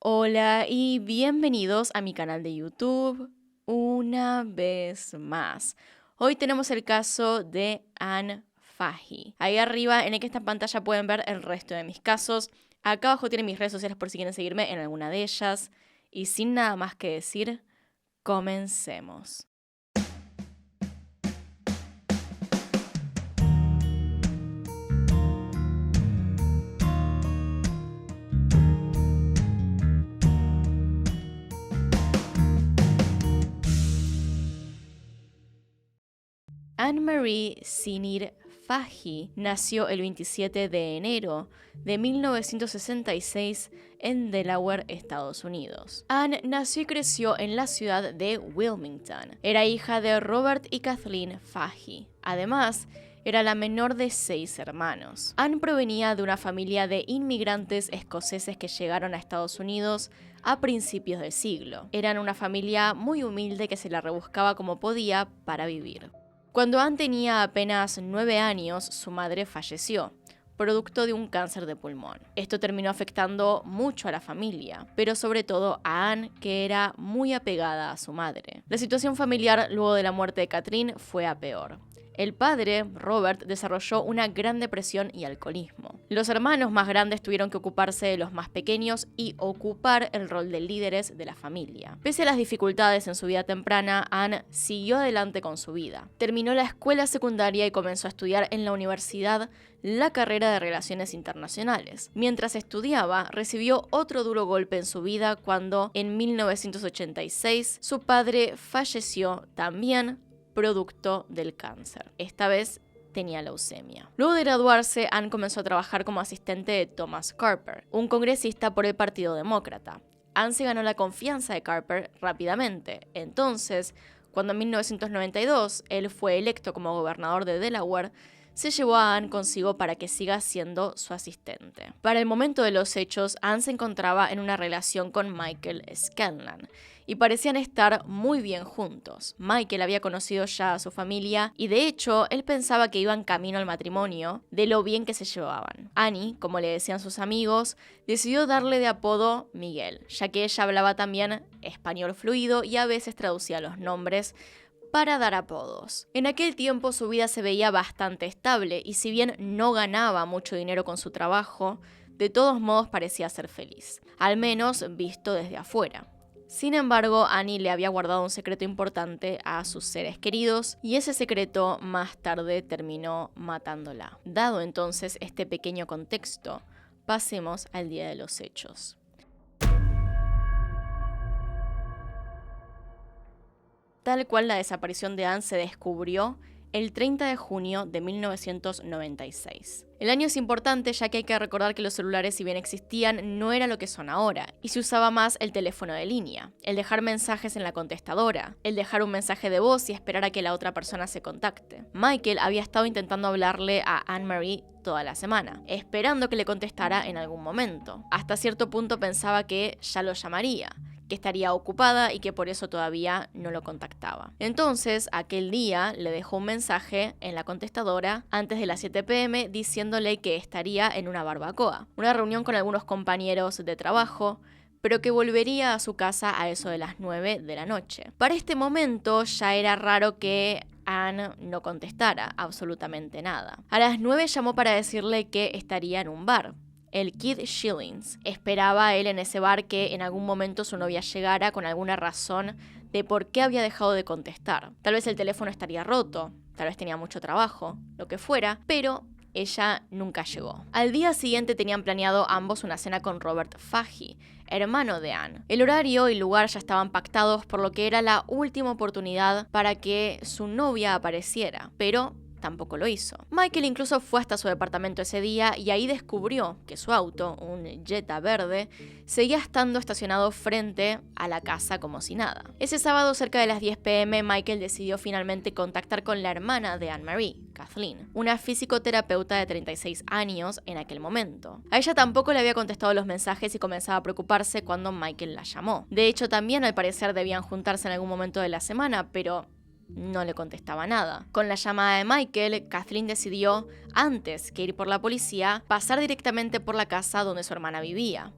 Hola y bienvenidos a mi canal de YouTube una vez más. Hoy tenemos el caso de Anne Fahey. Ahí arriba en esta pantalla pueden ver el resto de mis casos. Acá abajo tienen mis redes sociales por si quieren seguirme en alguna de ellas. Y sin nada más que decir, comencemos. Anne Marie Zinir Fahey nació el 27 de enero de 1966 en Delaware, Estados Unidos. Anne nació y creció en la ciudad de Wilmington. Era hija de Robert y Kathleen Fahey. Además, era la menor de 6 hermanos. Anne provenía de una familia de inmigrantes escoceses que llegaron a Estados Unidos a principios del siglo. Eran una familia muy humilde que se la rebuscaba como podía para vivir. Cuando Anne tenía apenas 9 años, su madre falleció, producto de un cáncer de pulmón. Esto terminó afectando mucho a la familia, pero sobre todo a Anne, que era muy apegada a su madre. La situación familiar luego de la muerte de Kathleen fue a peor. El padre, Robert, desarrolló una gran depresión y alcoholismo. Los hermanos más grandes tuvieron que ocuparse de los más pequeños y ocupar el rol de líderes de la familia. Pese a las dificultades en su vida temprana, Anne siguió adelante con su vida. Terminó la escuela secundaria y comenzó a estudiar en la universidad la carrera de Relaciones Internacionales. Mientras estudiaba, recibió otro duro golpe en su vida cuando, en 1986, su padre falleció también producto del cáncer. Esta vez tenía leucemia. Luego de graduarse, Anne comenzó a trabajar como asistente de Thomas Carper, un congresista por el Partido Demócrata. Anne se ganó la confianza de Carper rápidamente. Entonces, cuando en 1992 él fue electo como gobernador de Delaware, se llevó a Anne consigo para que siga siendo su asistente. Para el momento de los hechos, Anne se encontraba en una relación con Michael Scanlan y parecían estar muy bien juntos. Michael había conocido ya a su familia y de hecho él pensaba que iban camino al matrimonio de lo bien que se llevaban. Annie, como le decían sus amigos, decidió darle de apodo Miguel, ya que ella hablaba también español fluido y a veces traducía los nombres para dar apodos. En aquel tiempo su vida se veía bastante estable y si bien no ganaba mucho dinero con su trabajo, de todos modos parecía ser feliz, al menos visto desde afuera. Sin embargo, Annie le había guardado un secreto importante a sus seres queridos y ese secreto más tarde terminó matándola. Dado entonces este pequeño contexto, pasemos al día de los hechos. Tal cual la desaparición de Anne se descubrió el 30 de junio de 1996. El año es importante ya que hay que recordar que los celulares, si bien existían, no era lo que son ahora, y se usaba más el teléfono de línea, el dejar mensajes en la contestadora, el dejar un mensaje de voz y esperar a que la otra persona se contacte. Michael había estado intentando hablarle a Anne Marie toda la semana, esperando que le contestara en algún momento. Hasta cierto punto pensaba que ya lo llamaría, que estaría ocupada y que por eso todavía no lo contactaba. Entonces, aquel día le dejó un mensaje en la contestadora antes de las 7 p.m. diciéndole que estaría en una barbacoa, una reunión con algunos compañeros de trabajo, pero que volvería a su casa a eso de las 9 de la noche. Para este momento ya era raro que Anne no contestara absolutamente nada. A las 9 llamó para decirle que estaría en un bar, el Kid Shillings. Esperaba él en ese bar que en algún momento su novia llegara con alguna razón de por qué había dejado de contestar. Tal vez el teléfono estaría roto, tal vez tenía mucho trabajo, lo que fuera, pero ella nunca llegó. Al día siguiente tenían planeado ambos una cena con Robert Fahey, hermano de Anne. El horario y lugar ya estaban pactados, por lo que era la última oportunidad para que su novia apareciera, pero tampoco lo hizo. Michael incluso fue hasta su departamento ese día y ahí descubrió que su auto, un Jetta verde, seguía estando estacionado frente a la casa como si nada. Ese sábado, cerca de las 10 p.m., Michael decidió finalmente contactar con la hermana de Anne Marie, Kathleen, una fisioterapeuta de 36 años en aquel momento. A ella tampoco le había contestado los mensajes y comenzaba a preocuparse cuando Michael la llamó. De hecho, también al parecer debían juntarse en algún momento de la semana, pero no le contestaba nada. Con la llamada de Michael, Kathleen decidió, antes que ir por la policía, pasar directamente por la casa donde su hermana vivía.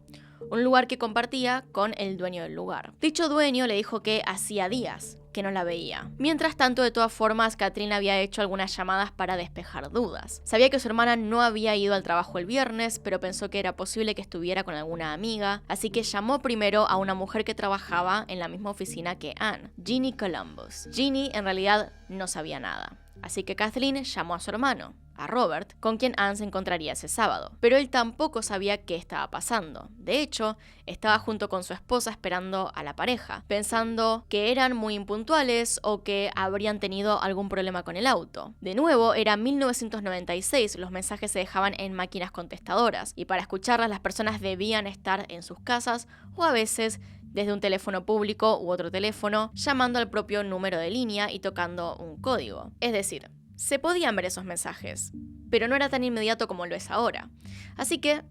un lugar que compartía con el dueño del lugar. Dicho dueño le dijo que hacía días que no la veía. Mientras tanto, de todas formas, Kathleen había hecho algunas llamadas para despejar dudas. Sabía que su hermana no había ido al trabajo el viernes, pero pensó que era posible que estuviera con alguna amiga, así que llamó primero a una mujer que trabajaba en la misma oficina que Anne, Ginny Columbus. Ginny en realidad no sabía nada, así que Kathleen llamó a su hermano, a Robert, con quien Anne se encontraría ese sábado. Pero él tampoco sabía qué estaba pasando. De hecho, estaba junto con su esposa esperando a la pareja, pensando que eran muy impuntuales o que habrían tenido algún problema con el auto. De nuevo, era 1996, los mensajes se dejaban en máquinas contestadoras, y para escucharlas las personas debían estar en sus casas o a veces desde un teléfono público u otro teléfono, llamando al propio número de línea y tocando un código. Es decir, se podían ver esos mensajes, pero no era tan inmediato como lo es ahora. Así que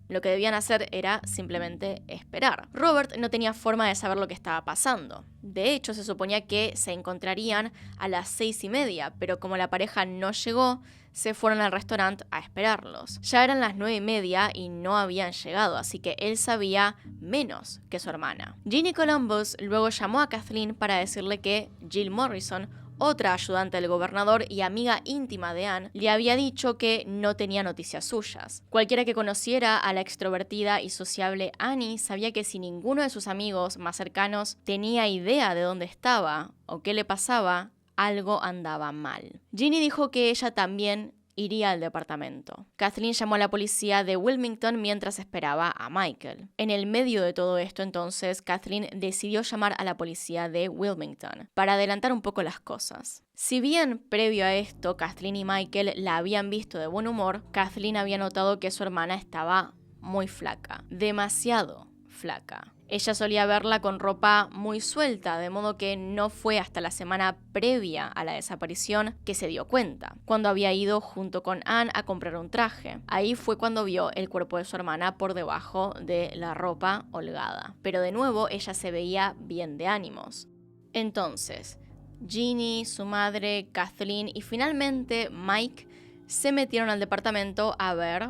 lo que debían hacer era simplemente esperar. Robert no tenía forma de saber lo que estaba pasando. De hecho, se suponía que se encontrarían a las 6:30, pero como la pareja no llegó, se fueron al restaurante a esperarlos. Ya eran las 9:30 y no habían llegado, así que él sabía menos que su hermana. Ginny Columbus luego llamó a Kathleen para decirle que Jill Morrison, otra ayudante del gobernador y amiga íntima de Anne, le había dicho que no tenía noticias suyas. Cualquiera que conociera a la extrovertida y sociable Annie sabía que si ninguno de sus amigos más cercanos tenía idea de dónde estaba o qué le pasaba, algo andaba mal. Ginny dijo que ella también iría al departamento. Kathleen llamó a la policía de Wilmington mientras esperaba a Michael. En el medio de todo esto, entonces, Kathleen decidió llamar a la policía de Wilmington para adelantar un poco las cosas. Si bien previo a esto Kathleen y Michael la habían visto de buen humor, Kathleen había notado que su hermana estaba muy flaca, demasiado flaca. Ella solía verla con ropa muy suelta, de modo que no fue hasta la semana previa a la desaparición que se dio cuenta, cuando había ido junto con Anne a comprar un traje. Ahí fue cuando vio el cuerpo de su hermana por debajo de la ropa holgada. Pero de nuevo ella se veía bien de ánimos. Entonces, Ginny, su madre, Kathleen y finalmente Mike se metieron al departamento a ver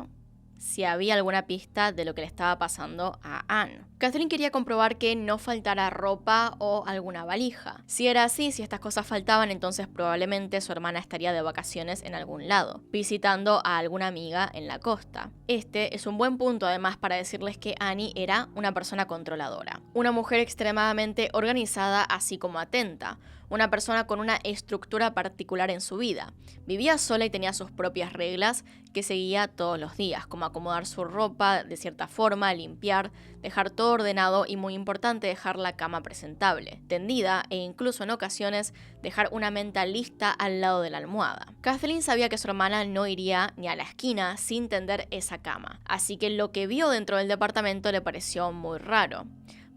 si había alguna pista de lo que le estaba pasando a Anne. Kathleen quería comprobar que no faltara ropa o alguna valija. Si era así, si estas cosas faltaban, entonces probablemente su hermana estaría de vacaciones en algún lado, visitando a alguna amiga en la costa. Este es un buen punto además para decirles que Annie era una persona controladora, una mujer extremadamente organizada así como atenta, una persona con una estructura particular en su vida. Vivía sola y tenía sus propias reglas que seguía todos los días, como acomodar su ropa de cierta forma, limpiar, dejar todo ordenado y, muy importante, dejar la cama presentable, tendida e incluso en ocasiones dejar una menta lista al lado de la almohada. Kathleen sabía que su hermana no iría ni a la esquina sin tender esa cama, así que lo que vio dentro del departamento le pareció muy raro.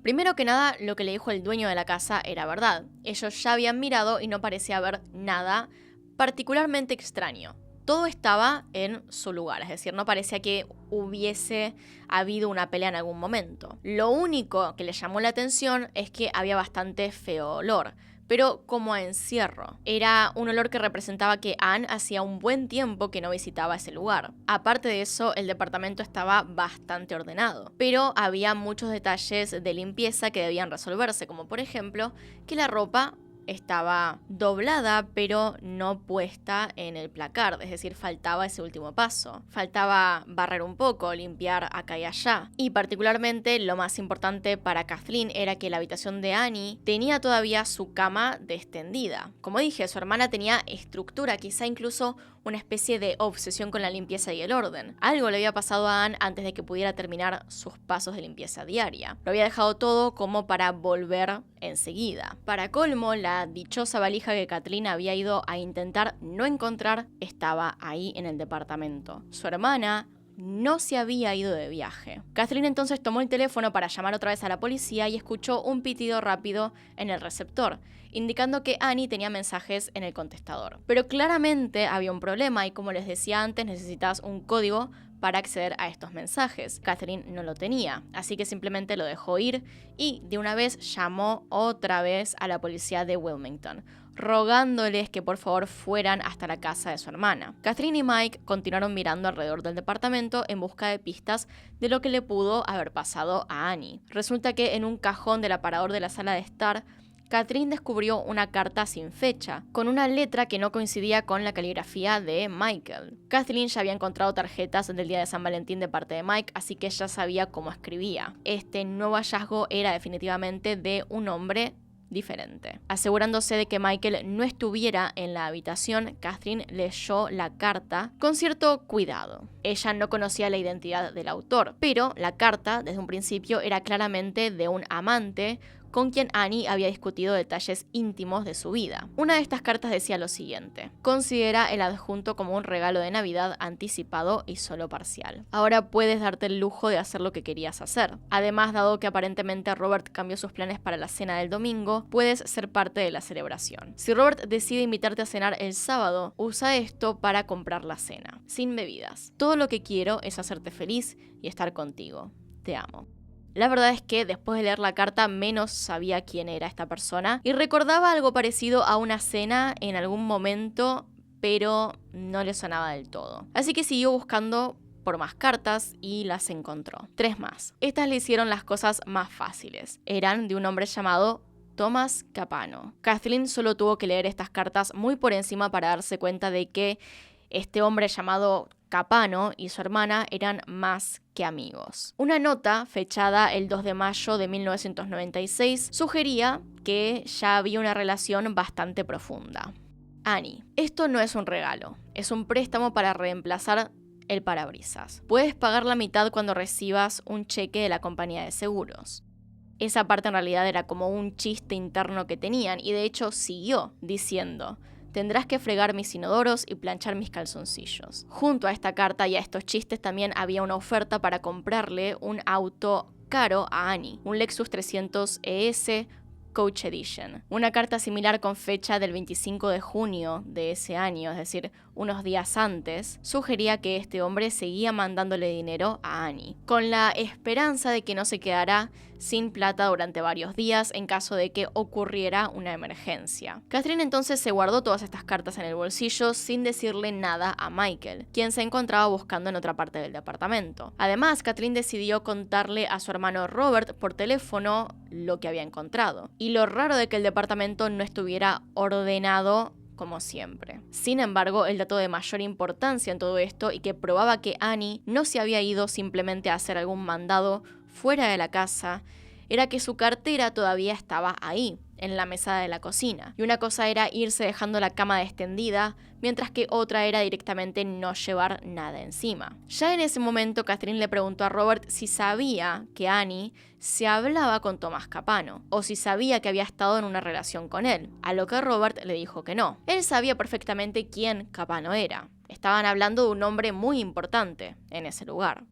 Primero que nada, lo que le dijo el dueño de la casa era verdad. Ellos ya habían mirado y no parecía haber nada particularmente extraño. Todo estaba en su lugar, es decir, no parecía que hubiese habido una pelea en algún momento. Lo único que le llamó la atención es que había bastante feo olor, pero como a encierro. Era un olor que representaba que Anne hacía un buen tiempo que no visitaba ese lugar. Aparte de eso, el departamento estaba bastante ordenado, pero había muchos detalles de limpieza que debían resolverse, como por ejemplo que la ropa estaba doblada pero no puesta en el placard, es decir, faltaba ese último paso. Faltaba barrer un poco, limpiar acá y allá. Y particularmente lo más importante para Kathleen era que la habitación de Annie tenía todavía su cama extendida. Como dije, su hermana tenía estructura, quizá incluso una especie de obsesión con la limpieza y el orden. Algo le había pasado a Anne antes de que pudiera terminar sus pasos de limpieza diaria. Lo había dejado todo como para volver enseguida. Para colmo, la dichosa valija que Kathleen había ido a intentar no encontrar estaba ahí en el departamento. Su hermana no se había ido de viaje. Kathleen entonces tomó el teléfono para llamar otra vez a la policía y escuchó un pitido rápido en el receptor, indicando que Annie tenía mensajes en el contestador. Pero claramente había un problema y, como les decía antes, necesitas un código para acceder a estos mensajes. Kathleen no lo tenía, así que simplemente lo dejó ir y de una vez llamó otra vez a la policía de Wilmington. rogándoles que por favor fueran hasta la casa de su hermana. Catherine y Mike continuaron mirando alrededor del departamento en busca de pistas de lo que le pudo haber pasado a Annie. Resulta que en un cajón del aparador de la sala de estar, Catherine descubrió una carta sin fecha, con una letra que no coincidía con la caligrafía de Michael. Catherine ya había encontrado tarjetas del día de San Valentín de parte de Mike, así que ya sabía cómo escribía. Este nuevo hallazgo era definitivamente de un hombre diferente. Asegurándose de que Michael no estuviera en la habitación, Catherine leyó la carta con cierto cuidado. Ella no conocía la identidad del autor, pero la carta, desde un principio, era claramente de un amante con quien Annie había discutido detalles íntimos de su vida. Una de estas cartas decía lo siguiente: considera el adjunto como un regalo de Navidad anticipado y solo parcial. Ahora puedes darte el lujo de hacer lo que querías hacer. Además, dado que aparentemente Robert cambió sus planes para la cena del domingo, puedes ser parte de la celebración. Si Robert decide invitarte a cenar el sábado, usa esto para comprar la cena, sin bebidas. Todo lo que quiero es hacerte feliz y estar contigo. Te amo. La verdad es que después de leer la carta menos sabía quién era esta persona y recordaba algo parecido a una cena en algún momento, pero no le sonaba del todo. Así que siguió buscando por más cartas y las encontró. 3 más. Estas le hicieron las cosas más fáciles. Eran de un hombre llamado Thomas Capano. Kathleen solo tuvo que leer estas cartas muy por encima para darse cuenta de que este hombre llamado Capano y su hermana eran más que amigos. Una nota fechada el 2 de mayo de 1996 sugería que ya había una relación bastante profunda. Annie, esto no es un regalo, es un préstamo para reemplazar el parabrisas. Puedes pagar la mitad cuando recibas un cheque de la compañía de seguros. Esa parte en realidad era como un chiste interno que tenían y de hecho siguió diciendo: tendrás que fregar mis inodoros y planchar mis calzoncillos. Junto a esta carta y a estos chistes también había una oferta para comprarle un auto caro a Annie, un Lexus 300 ES Coach Edition. Una carta similar con fecha del 25 de junio de ese año, es decir, unos días antes, sugería que este hombre seguía mandándole dinero a Annie, con la esperanza de que no se quedara sin plata durante varios días en caso de que ocurriera una emergencia. Catherine entonces se guardó todas estas cartas en el bolsillo sin decirle nada a Michael, quien se encontraba buscando en otra parte del departamento. Además, Catherine decidió contarle a su hermano Robert por teléfono lo que había encontrado, y lo raro de que el departamento no estuviera ordenado como siempre. Sin embargo, el dato de mayor importancia en todo esto y que probaba que Annie no se había ido simplemente a hacer algún mandado fuera de la casa, era que su cartera todavía estaba ahí, en la mesa de la cocina. Y una cosa era irse dejando la cama extendida, mientras que otra era directamente no llevar nada encima. Ya en ese momento, Catherine le preguntó a Robert si sabía que Annie se hablaba con Thomas Capano, o si sabía que había estado en una relación con él, a lo que Robert le dijo que no. Él sabía perfectamente quién Capano era. Estaban hablando de un hombre muy importante en ese lugar.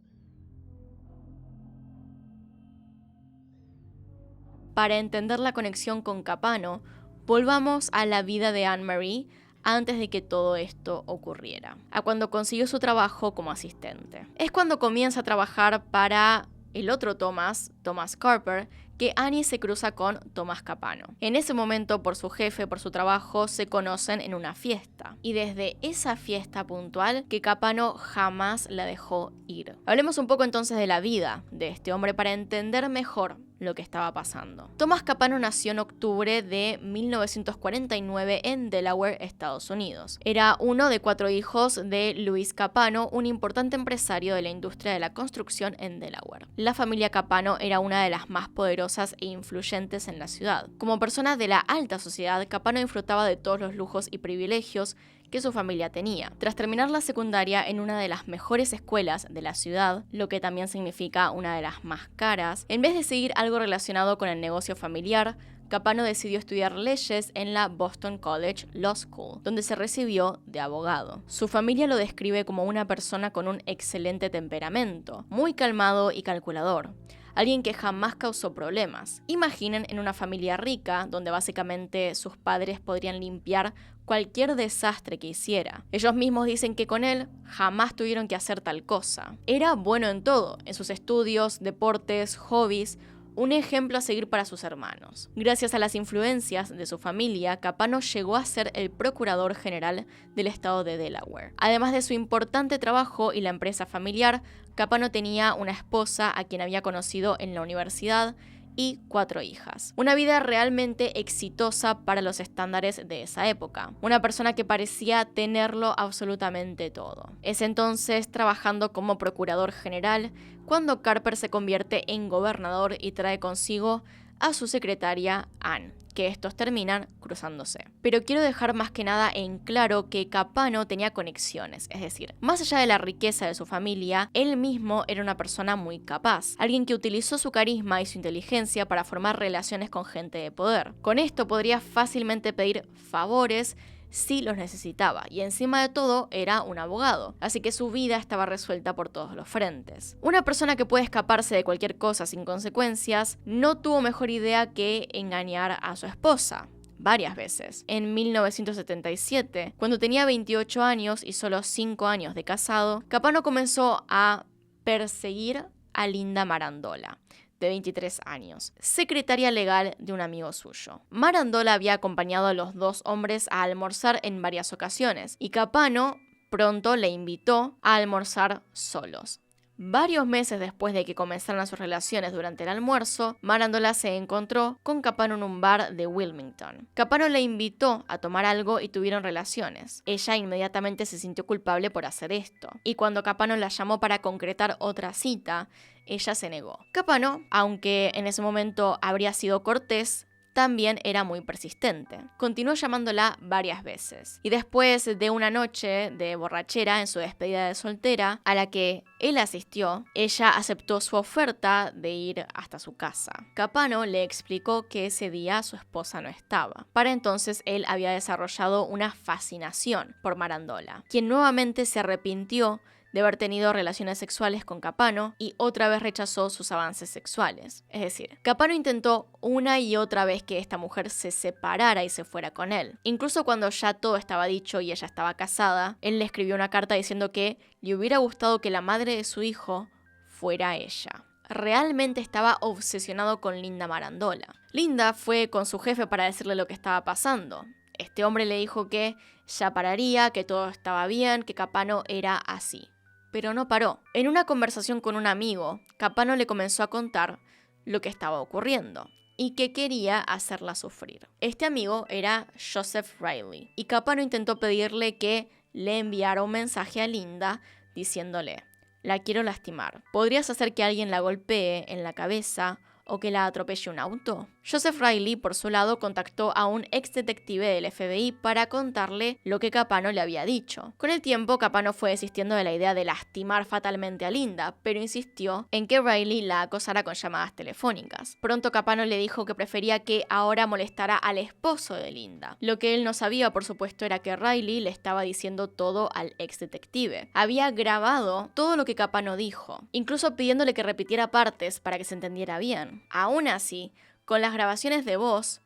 Para entender la conexión con Capano, volvamos a la vida de Anne-Marie antes de que todo esto ocurriera, a cuando consiguió su trabajo como asistente. Es cuando comienza a trabajar para el otro Thomas Carper, que Annie se cruza con Thomas Capano. En ese momento, por su jefe, por su trabajo, se conocen en una fiesta. Y desde esa fiesta puntual, que Capano jamás la dejó ir. Hablemos un poco entonces de la vida de este hombre para entender mejor lo que estaba pasando. Thomas Capano nació en octubre de 1949 en Delaware, Estados Unidos. Era uno de 4 hijos de Luis Capano, un importante empresario de la industria de la construcción en Delaware. La familia Capano era una de las más poderosas e influyentes en la ciudad. Como persona de la alta sociedad, Capano disfrutaba de todos los lujos y privilegios que su familia tenía. Tras terminar la secundaria en una de las mejores escuelas de la ciudad, lo que también significa una de las más caras, en vez de seguir algo relacionado con el negocio familiar, Capano decidió estudiar leyes en la Boston College Law School, donde se recibió de abogado. Su familia lo describe como una persona con un excelente temperamento, muy calmado y calculador. Alguien que jamás causó problemas. Imaginen en una familia rica, donde básicamente sus padres podrían limpiar cualquier desastre que hiciera. Ellos mismos dicen que con él jamás tuvieron que hacer tal cosa. Era bueno en todo, en sus estudios, deportes, hobbies, un ejemplo a seguir para sus hermanos. Gracias a las influencias de su familia, Capano llegó a ser el procurador general del estado de Delaware. Además de su importante trabajo y la empresa familiar, Capano tenía una esposa a quien había conocido en la universidad y 4 hijas. Una vida realmente exitosa para los estándares de esa época. Una persona que parecía tenerlo absolutamente todo. Es entonces trabajando como procurador general cuando Carper se convierte en gobernador y trae consigo a su secretaria Anne, que estos terminan cruzándose. Pero quiero dejar más que nada en claro que Capano tenía conexiones, es decir, más allá de la riqueza de su familia, él mismo era una persona muy capaz, alguien que utilizó su carisma y su inteligencia para formar relaciones con gente de poder. Con esto podría fácilmente pedir favores si los necesitaba, y encima de todo era un abogado, así que su vida estaba resuelta por todos los frentes. Una persona que puede escaparse de cualquier cosa sin consecuencias no tuvo mejor idea que engañar a su esposa. Varias veces. En 1977, cuando tenía 28 años y solo 5 años de casado, Capano comenzó a perseguir a Linda Marandola, de 23 años, secretaria legal de un amigo suyo. Marandola había acompañado a los 2 hombres a almorzar en varias ocasiones, y Capano pronto le invitó a almorzar solos. Varios meses después de que comenzaran sus relaciones durante el almuerzo, Marandola se encontró con Capano en un bar de Wilmington. Capano le invitó a tomar algo y tuvieron relaciones. Ella inmediatamente se sintió culpable por hacer esto, y cuando Capano la llamó para concretar otra cita, ella se negó. Capano, aunque en ese momento habría sido cortés, también era muy persistente. Continuó llamándola varias veces. Y después de una noche de borrachera en su despedida de soltera, a la que él asistió, ella aceptó su oferta de ir hasta su casa. Capano le explicó que ese día su esposa no estaba. Para entonces él había desarrollado una fascinación por Marandola, quien nuevamente se arrepintió de haber tenido relaciones sexuales con Capano y otra vez rechazó sus avances sexuales. Es decir, Capano intentó una y otra vez que esta mujer se separara y se fuera con él. Incluso cuando ya todo estaba dicho y ella estaba casada, él le escribió una carta diciendo que le hubiera gustado que la madre de su hijo fuera ella. Realmente estaba obsesionado con Linda Marandola. Linda fue con su jefe para decirle lo que estaba pasando. Este hombre le dijo que ya pararía, que todo estaba bien, que Capano era así. Pero no paró. En una conversación con un amigo, Capano le comenzó a contar lo que estaba ocurriendo y que quería hacerla sufrir. Este amigo era Joseph Riley, y Capano intentó pedirle que le enviara un mensaje a Linda diciéndole: la quiero lastimar. ¿Podrías hacer que alguien la golpee en la cabeza o que la atropelle un auto? Joseph Riley, por su lado, contactó a un ex detective del FBI para contarle lo que Capano le había dicho. Con el tiempo, Capano fue desistiendo de la idea de lastimar fatalmente a Linda, pero insistió en que Riley la acosara con llamadas telefónicas. Pronto Capano le dijo que prefería que ahora molestara al esposo de Linda. Lo que él no sabía, por supuesto, era que Riley le estaba diciendo todo al ex detective. Había grabado todo lo que Capano dijo, incluso pidiéndole que repitiera partes para que se entendiera bien. Aún así, con las grabaciones de voz,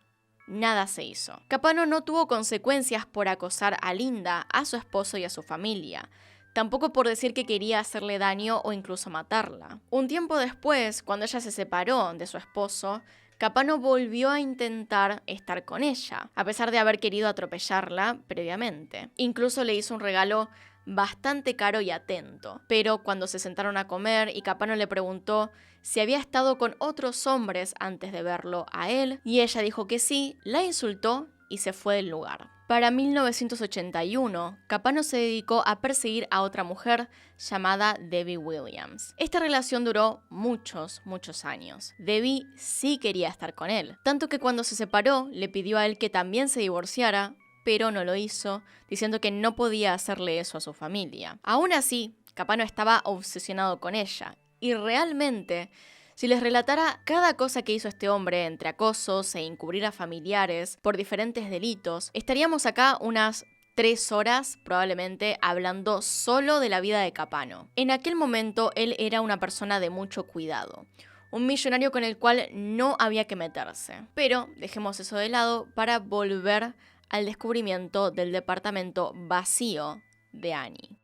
nada se hizo. Capano no tuvo consecuencias por acosar a Linda, a su esposo y a su familia. Tampoco por decir que quería hacerle daño o incluso matarla. Un tiempo después, cuando ella se separó de su esposo, Capano volvió a intentar estar con ella, a pesar de haber querido atropellarla previamente. Incluso le hizo un regalo bastante caro y atento. Pero cuando se sentaron a comer y Capano le preguntó si había estado con otros hombres antes de verlo a él, y ella dijo que sí, la insultó y se fue del lugar. Para 1981, Capano se dedicó a perseguir a otra mujer llamada Debbie Williams. Esta relación duró muchos años. Debbie sí quería estar con él, tanto que cuando se separó le pidió a él que también se divorciara, pero no lo hizo, diciendo que no podía hacerle eso a su familia. Aún así, Capano estaba obsesionado con ella, y realmente, si les relatara cada cosa que hizo este hombre entre acosos e encubrir a familiares por diferentes delitos, estaríamos acá unas 3 horas probablemente hablando solo de la vida de Capano. En aquel momento él era una persona de mucho cuidado, un millonario con el cual no había que meterse. Pero dejemos eso de lado para volver al descubrimiento del departamento vacío de Annie.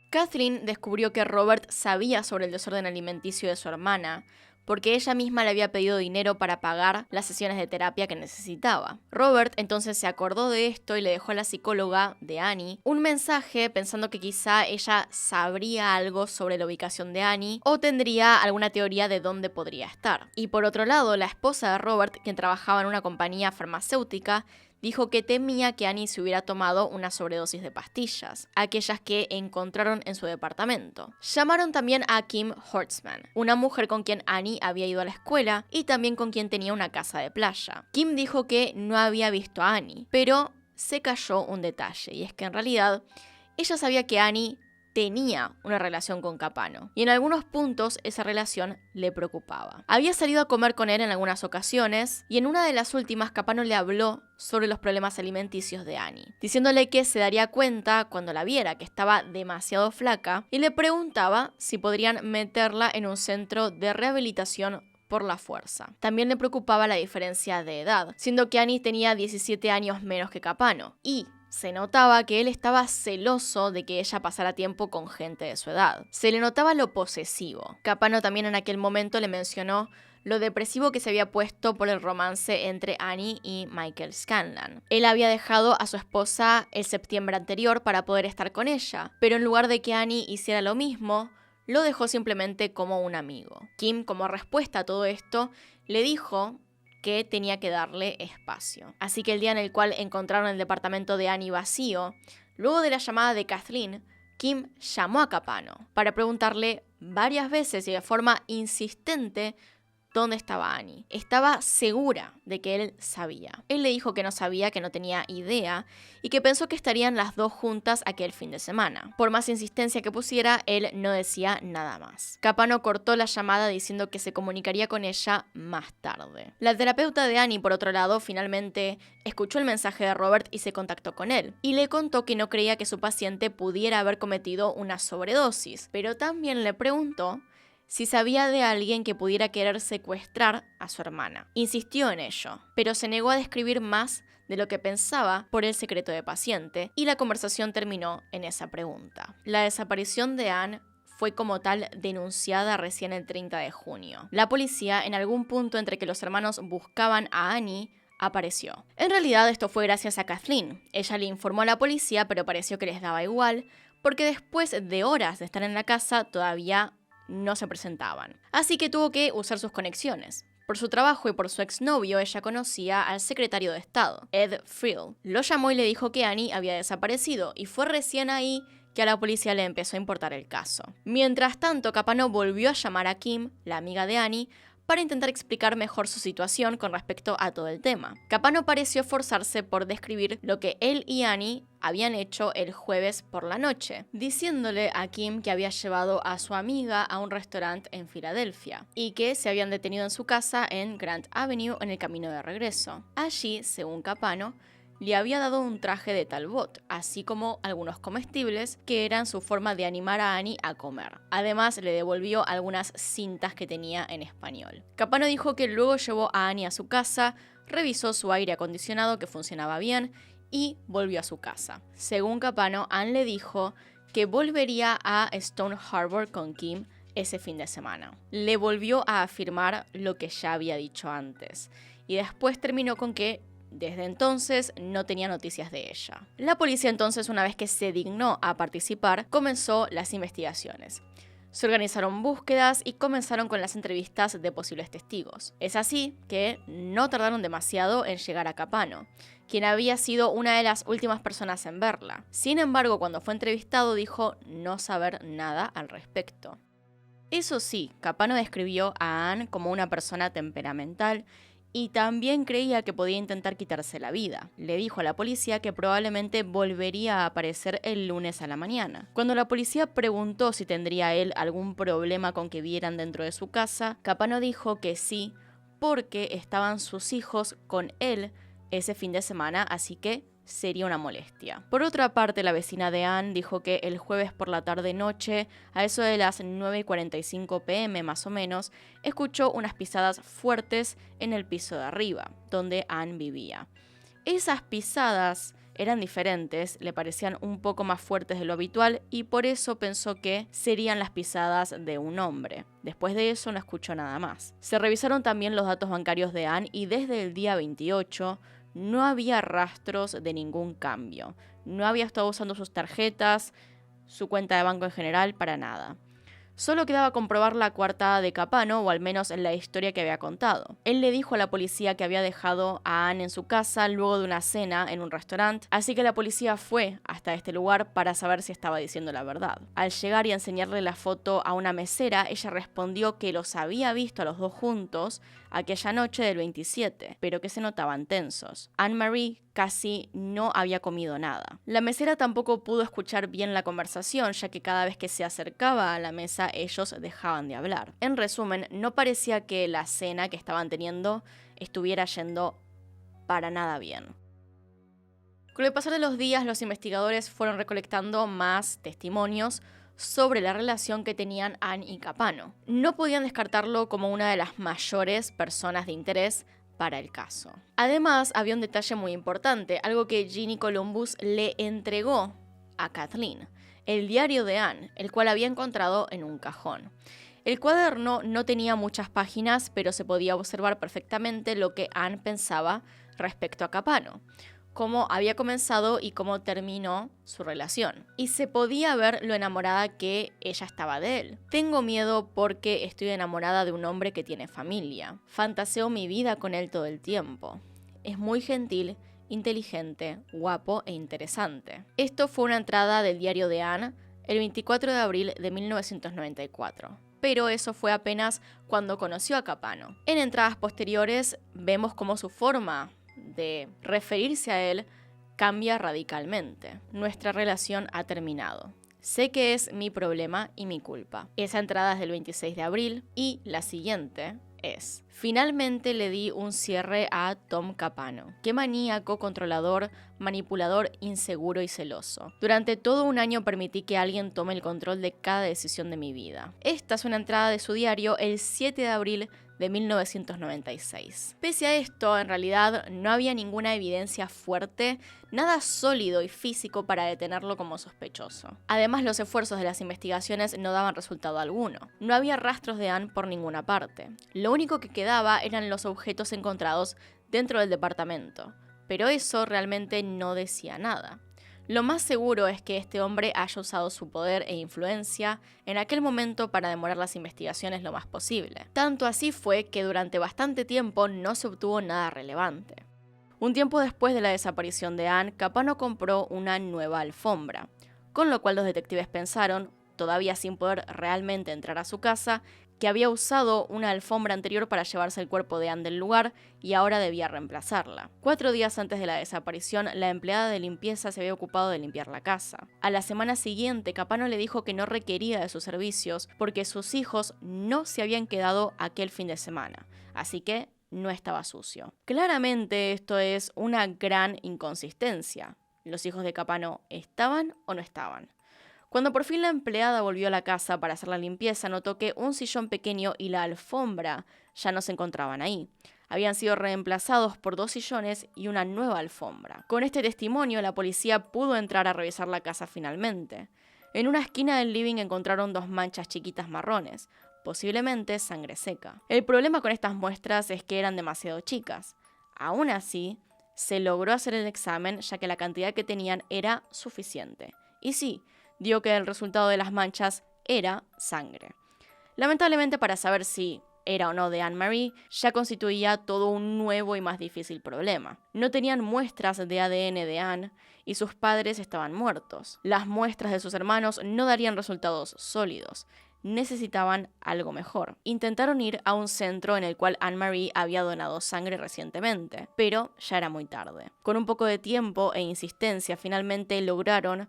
Kathleen descubrió que Robert sabía sobre el desorden alimenticio de su hermana, porque ella misma le había pedido dinero para pagar las sesiones de terapia que necesitaba. Robert entonces se acordó de esto y le dejó a la psicóloga de Annie un mensaje pensando que quizá ella sabría algo sobre la ubicación de Annie o tendría alguna teoría de dónde podría estar. Y por otro lado, la esposa de Robert, quien trabajaba en una compañía farmacéutica, dijo que temía que Annie se hubiera tomado una sobredosis de pastillas, aquellas que encontraron en su departamento. Llamaron también a Kim Hortzman, una mujer con quien Annie había ido a la escuela y también con quien tenía una casa de playa. Kim dijo que no había visto a Annie, pero se cayó un detalle, y es que en realidad ella sabía que Annie tenía una relación con Capano, y en algunos puntos esa relación le preocupaba. Había salido a comer con él en algunas ocasiones, y en una de las últimas Capano le habló sobre los problemas alimenticios de Annie, diciéndole que se daría cuenta cuando la viera que estaba demasiado flaca, y le preguntaba si podrían meterla en un centro de rehabilitación por la fuerza. También le preocupaba la diferencia de edad, siendo que Annie tenía 17 años menos que Capano, y se notaba que él estaba celoso de que ella pasara tiempo con gente de su edad. Se le notaba lo posesivo. Capano también en aquel momento le mencionó lo depresivo que se había puesto por el romance entre Annie y Michael Scanlan. Él había dejado a su esposa el septiembre anterior para poder estar con ella, pero en lugar de que Annie hiciera lo mismo, lo dejó simplemente como un amigo. Kim, como respuesta a todo esto, le dijo que tenía que darle espacio. Así que el día en el cual encontraron el departamento de Annie vacío, luego de la llamada de Kathleen, Kim llamó a Capano para preguntarle varias veces y de forma insistente dónde estaba Annie. Estaba segura de que él sabía. Él le dijo que no sabía, que no tenía idea y que pensó que estarían las dos juntas aquel fin de semana. Por más insistencia que pusiera, él no decía nada más. Capano cortó la llamada diciendo que se comunicaría con ella más tarde. La terapeuta de Annie, por otro lado, finalmente escuchó el mensaje de Robert y se contactó con él. Y le contó que no creía que su paciente pudiera haber cometido una sobredosis, pero también le preguntó si sabía de alguien que pudiera querer secuestrar a su hermana. Insistió en ello, pero se negó a describir más de lo que pensaba por el secreto de paciente, y la conversación terminó en esa pregunta. La desaparición de Anne fue como tal denunciada recién el 30 de junio. La policía, en algún punto entre que los hermanos buscaban a Annie, apareció. En realidad esto fue gracias a Kathleen. Ella le informó a la policía, pero pareció que les daba igual, porque después de horas de estar en la casa todavía no se presentaban. Así que tuvo que usar sus conexiones. Por su trabajo y por su exnovio, ella conocía al secretario de Estado, Ed Friel. Lo llamó y le dijo que Annie había desaparecido, y fue recién ahí que a la policía le empezó a importar el caso. Mientras tanto, Capano volvió a llamar a Kim, la amiga de Annie, para intentar explicar mejor su situación con respecto a todo el tema. Capano pareció esforzarse por describir lo que él y Annie habían hecho el jueves por la noche, diciéndole a Kim que había llevado a su amiga a un restaurante en Filadelfia y que se habían detenido en su casa en Grant Avenue en el camino de regreso. Allí, según Capano, le había dado un traje de Talbot, así como algunos comestibles que eran su forma de animar a Annie a comer. Además, le devolvió algunas cintas que tenía en español. Capano dijo que luego llevó a Annie a su casa, revisó su aire acondicionado que funcionaba bien y volvió a su casa. Según Capano, Anne le dijo que volvería a Stone Harbor con Kim ese fin de semana. Le volvió a afirmar lo que ya había dicho antes, y después terminó con que desde entonces no tenía noticias de ella. La policía entonces, una vez que se dignó a participar, comenzó las investigaciones. Se organizaron búsquedas y comenzaron con las entrevistas de posibles testigos. Es así que no tardaron demasiado en llegar a Capano, quien había sido una de las últimas personas en verla. Sin embargo, cuando fue entrevistado dijo no saber nada al respecto. Eso sí, Capano describió a Anne como una persona temperamental y también creía que podía intentar quitarse la vida. Le dijo a la policía que probablemente volvería a aparecer el lunes a la mañana. Cuando la policía preguntó si tendría él algún problema con que vieran dentro de su casa, Capano dijo que sí, porque estaban sus hijos con él ese fin de semana, así que sería una molestia. Por otra parte, la vecina de Anne dijo que el jueves por la tarde-noche, a eso de las 9:45 p.m. más o menos, escuchó unas pisadas fuertes en el piso de arriba, donde Anne vivía. Esas pisadas eran diferentes, le parecían un poco más fuertes de lo habitual y por eso pensó que serían las pisadas de un hombre. Después de eso no escuchó nada más. Se revisaron también los datos bancarios de Anne y desde el día 28 no había rastros de ningún cambio. No había estado usando sus tarjetas, su cuenta de banco en general, para nada. Solo quedaba comprobar la coartada de Capano, o al menos en la historia que había contado. Él le dijo a la policía que había dejado a Anne en su casa luego de una cena en un restaurante, así que la policía fue hasta este lugar para saber si estaba diciendo la verdad. Al llegar y enseñarle la foto a una mesera, ella respondió que los había visto a los dos juntos aquella noche del 27, pero que se notaban tensos. Anne-Marie casi no había comido nada. La mesera tampoco pudo escuchar bien la conversación, ya que cada vez que se acercaba a la mesa ellos dejaban de hablar. En resumen, no parecía que la cena que estaban teniendo estuviera yendo para nada bien. Con el pasar de los días, los investigadores fueron recolectando más testimonios sobre la relación que tenían Anne y Capano. No podían descartarlo como una de las mayores personas de interés para el caso. Además, había un detalle muy importante, algo que Ginny Columbus le entregó a Kathleen: el diario de Anne, el cual había encontrado en un cajón. El cuaderno no tenía muchas páginas, pero se podía observar perfectamente lo que Anne pensaba respecto a Capano, cómo había comenzado y cómo terminó su relación. Y se podía ver lo enamorada que ella estaba de él. Tengo miedo porque estoy enamorada de un hombre que tiene familia. Fantaseo mi vida con él todo el tiempo. Es muy gentil, inteligente, guapo e interesante. Esto fue una entrada del diario de Anne el 24 de abril de 1994. Pero eso fue apenas cuando conoció a Capano. En entradas posteriores vemos cómo su forma de referirse a él cambia radicalmente. Nuestra relación ha terminado. Sé que es mi problema y mi culpa. Esa entrada es del 26 de abril y la siguiente es: finalmente le di un cierre a Tom Capano. Qué maníaco, controlador, manipulador, inseguro y celoso. Durante todo un año permití que alguien tome el control de cada decisión de mi vida. Esta es una entrada de su diario el 7 de abril de 1996. Pese a esto, en realidad no había ninguna evidencia fuerte, nada sólido y físico para detenerlo como sospechoso. Además, los esfuerzos de las investigaciones no daban resultado alguno. No había rastros de Anne por ninguna parte. Lo único que quedaba eran los objetos encontrados dentro del departamento, pero eso realmente no decía nada. Lo más seguro es que este hombre haya usado su poder e influencia en aquel momento para demorar las investigaciones lo más posible. Tanto así fue que durante bastante tiempo no se obtuvo nada relevante. Un tiempo después de la desaparición de Anne, Capano compró una nueva alfombra, con lo cual los detectives pensaron, todavía sin poder realmente entrar a su casa, que había usado una alfombra anterior para llevarse el cuerpo de Anne del lugar y ahora debía reemplazarla. 4 días antes de la desaparición, la empleada de limpieza se había ocupado de limpiar la casa. A la semana siguiente, Capano le dijo que no requería de sus servicios porque sus hijos no se habían quedado aquel fin de semana, así que no estaba sucio. Claramente esto es una gran inconsistencia. ¿Los hijos de Capano estaban o no estaban? Cuando por fin la empleada volvió a la casa para hacer la limpieza, notó que un sillón pequeño y la alfombra ya no se encontraban ahí. Habían sido reemplazados por 2 sillones y una nueva alfombra. Con este testimonio, la policía pudo entrar a revisar la casa finalmente. En una esquina del living encontraron 2 manchas chiquitas marrones, posiblemente sangre seca. El problema con estas muestras es que eran demasiado chicas. Aún así, se logró hacer el examen ya que la cantidad que tenían era suficiente. Y sí, dio que el resultado de las manchas era sangre. Lamentablemente, para saber si era o no de Anne-Marie, ya constituía todo un nuevo y más difícil problema. No tenían muestras de ADN de Anne y sus padres estaban muertos. Las muestras de sus hermanos no darían resultados sólidos. Necesitaban algo mejor. Intentaron ir a un centro en el cual Anne-Marie había donado sangre recientemente, pero ya era muy tarde. Con un poco de tiempo e insistencia, finalmente lograron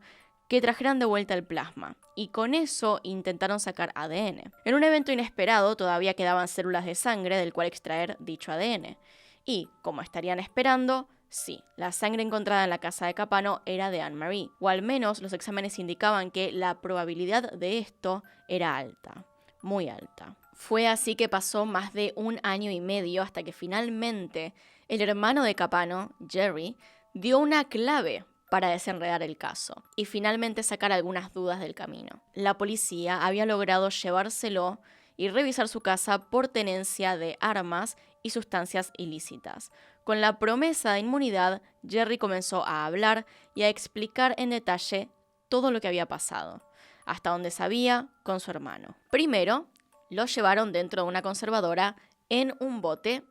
que trajeran de vuelta el plasma, y con eso intentaron sacar ADN. En un evento inesperado, todavía quedaban células de sangre del cual extraer dicho ADN. Y, como estarían esperando, sí, la sangre encontrada en la casa de Capano era de Anne-Marie, o al menos los exámenes indicaban que la probabilidad de esto era alta, muy alta. Fue así que pasó más de 1 año y medio hasta que finalmente el hermano de Capano, Jerry, dio una clave para desenredar el caso y finalmente sacar algunas dudas del camino. La policía había logrado llevárselo y revisar su casa por tenencia de armas y sustancias ilícitas. Con la promesa de inmunidad, Jerry comenzó a hablar y a explicar en detalle todo lo que había pasado, hasta donde sabía, con su hermano. Primero, lo llevaron dentro de una conservadora en un bote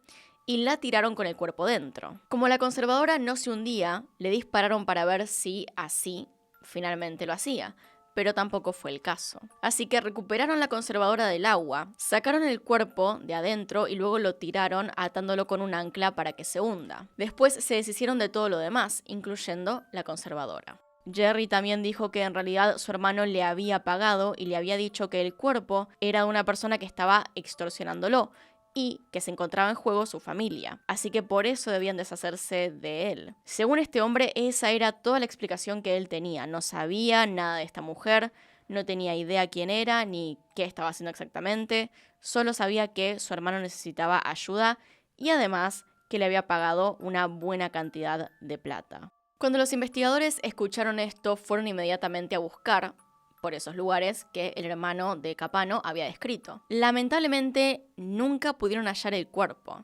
y la tiraron con el cuerpo dentro. Como la conservadora no se hundía, le dispararon para ver si así finalmente lo hacía, pero tampoco fue el caso. Así que recuperaron la conservadora del agua, sacaron el cuerpo de adentro y luego lo tiraron atándolo con un ancla para que se hunda. Después se deshicieron de todo lo demás, incluyendo la conservadora. Jerry también dijo que en realidad su hermano le había pagado y le había dicho que el cuerpo era de una persona que estaba extorsionándolo y que se encontraba en juego su familia, así que por eso debían deshacerse de él. Según este hombre, esa era toda la explicación que él tenía. No sabía nada de esta mujer, no tenía idea quién era ni qué estaba haciendo exactamente, solo sabía que su hermano necesitaba ayuda y además que le había pagado una buena cantidad de plata. Cuando los investigadores escucharon esto, fueron inmediatamente a buscar por esos lugares que el hermano de Capano había descrito. Lamentablemente, nunca pudieron hallar el cuerpo,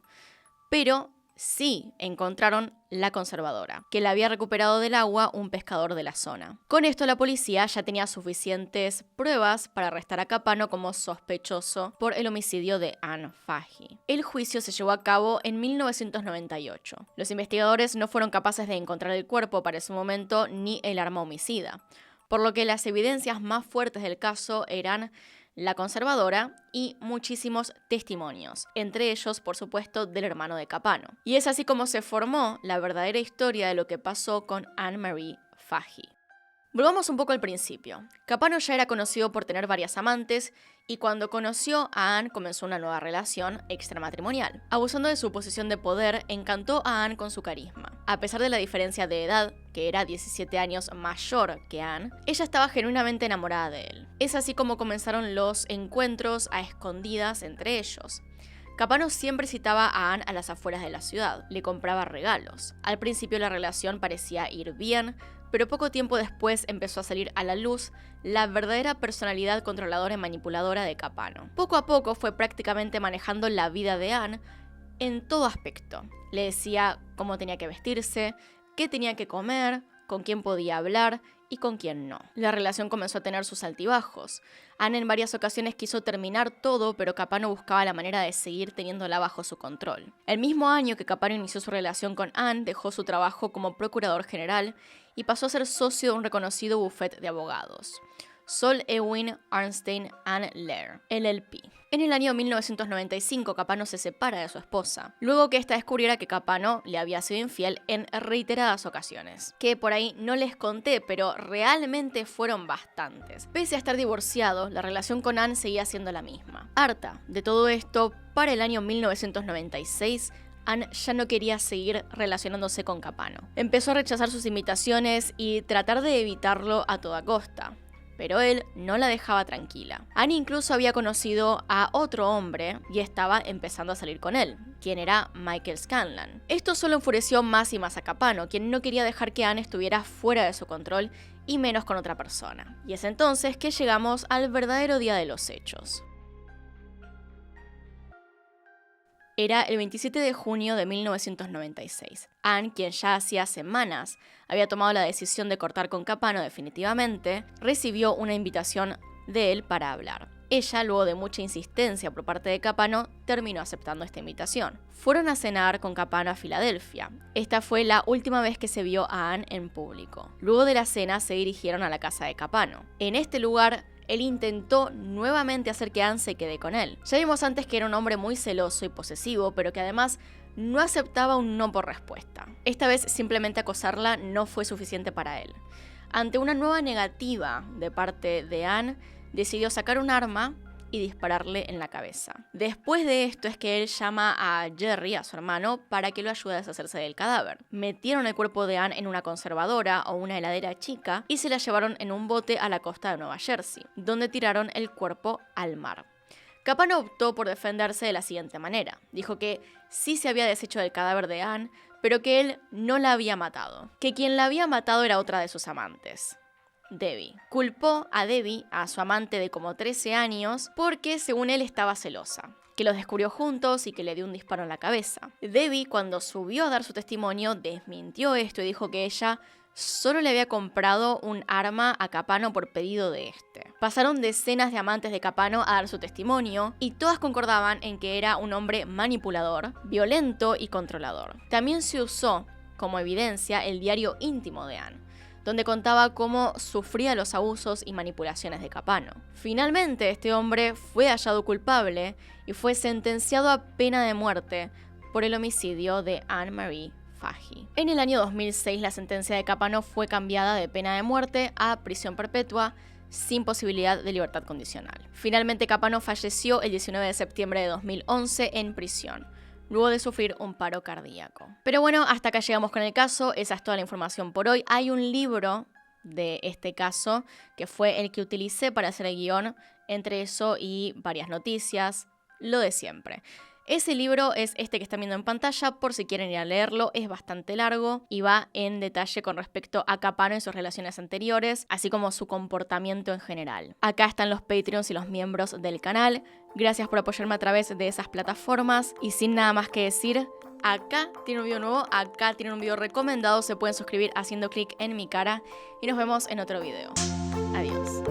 pero sí encontraron la conservadora, que la había recuperado del agua un pescador de la zona. Con esto, la policía ya tenía suficientes pruebas para arrestar a Capano como sospechoso por el homicidio de Anne Fahey. El juicio se llevó a cabo en 1998. Los investigadores no fueron capaces de encontrar el cuerpo para ese momento ni el arma homicida, por lo que las evidencias más fuertes del caso eran la conservadora y muchísimos testimonios, entre ellos, por supuesto, del hermano de Capano. Y es así como se formó la verdadera historia de lo que pasó con Anne Marie Fahey. Volvamos un poco al principio. Capano ya era conocido por tener varias amantes y cuando conoció a Anne comenzó una nueva relación extramatrimonial. Abusando de su posición de poder, encantó a Anne con su carisma. A pesar de la diferencia de edad, que era 17 años mayor que Anne, ella estaba genuinamente enamorada de él. Es así como comenzaron los encuentros a escondidas entre ellos. Capano siempre citaba a Anne a las afueras de la ciudad, le compraba regalos. Al principio la relación parecía ir bien, pero poco tiempo después empezó a salir a la luz la verdadera personalidad controladora y manipuladora de Capano. Poco a poco fue prácticamente manejando la vida de Anne en todo aspecto. Le decía cómo tenía que vestirse, qué tenía que comer, con quién podía hablar y con quién no. La relación comenzó a tener sus altibajos. Anne en varias ocasiones quiso terminar todo, pero Capano buscaba la manera de seguir teniéndola bajo su control. El mismo año que Capano inició su relación con Anne, dejó su trabajo como procurador general y pasó a ser socio de un reconocido bufete de abogados, Sol Ewing Arnstein and Laird, LLP. En el año 1995, Capano se separa de su esposa, luego que ésta descubriera que Capano le había sido infiel en reiteradas ocasiones. Que por ahí no les conté, pero realmente fueron bastantes. Pese a estar divorciado, la relación con Anne seguía siendo la misma. Harta de todo esto, para el año 1996, Anne ya no quería seguir relacionándose con Capano. Empezó a rechazar sus invitaciones y tratar de evitarlo a toda costa, pero él no la dejaba tranquila. Anne incluso había conocido a otro hombre y estaba empezando a salir con él, quien era Michael Scanlan. Esto solo enfureció más y más a Capano, quien no quería dejar que Anne estuviera fuera de su control y menos con otra persona. Y es entonces que llegamos al verdadero día de los hechos. Era el 27 de junio de 1996. Anne, quien ya hacía semanas había tomado la decisión de cortar con Capano definitivamente, recibió una invitación de él para hablar. Ella, luego de mucha insistencia por parte de Capano, terminó aceptando esta invitación. Fueron a cenar con Capano a Filadelfia. Esta fue la última vez que se vio a Anne en público. Luego de la cena se dirigieron a la casa de Capano. En este lugar, él intentó nuevamente hacer que Anne se quede con él. Ya vimos antes que era un hombre muy celoso y posesivo, pero que además no aceptaba un no por respuesta. Esta vez simplemente acosarla no fue suficiente para él. Ante una nueva negativa de parte de Anne, decidió sacar un arma y dispararle en la cabeza. Después de esto es que él llama a Jerry, a su hermano, para que lo ayude a deshacerse del cadáver. Metieron el cuerpo de Anne en una conservadora o una heladera chica y se la llevaron en un bote a la costa de Nueva Jersey, donde tiraron el cuerpo al mar. Capano optó por defenderse de la siguiente manera. Dijo que sí se había deshecho del cadáver de Anne, pero que él no la había matado, que quien la había matado era otra de sus amantes, Debbie. Culpó a Debbie, a su amante de como 13 años, porque según él estaba celosa, que los descubrió juntos y que le dio un disparo en la cabeza. Debbie, cuando subió a dar su testimonio, desmintió esto y dijo que ella solo le había comprado un arma a Capano por pedido de este. Pasaron decenas de amantes de Capano a dar su testimonio y todas concordaban en que era un hombre manipulador, violento y controlador. También se usó como evidencia el diario íntimo de Anne, donde contaba cómo sufría los abusos y manipulaciones de Capano. Finalmente, este hombre fue hallado culpable y fue sentenciado a pena de muerte por el homicidio de Anne-Marie Fahey. En el año 2006, la sentencia de Capano fue cambiada de pena de muerte a prisión perpetua sin posibilidad de libertad condicional. Finalmente, Capano falleció el 19 de septiembre de 2011 en prisión, luego de sufrir un paro cardíaco. Pero bueno, hasta acá llegamos con el caso, esa es toda la información por hoy. Hay un libro de este caso que fue el que utilicé para hacer el guión, entre eso y varias noticias, lo de siempre. Ese libro es este que están viendo en pantalla, por si quieren ir a leerlo, es bastante largo y va en detalle con respecto a Capano y sus relaciones anteriores, así como su comportamiento en general. Acá están los Patreons y los miembros del canal, gracias por apoyarme a través de esas plataformas y sin nada más que decir, acá tiene un video nuevo, acá tienen un video recomendado, se pueden suscribir haciendo clic en mi cara y nos vemos en otro video. Adiós.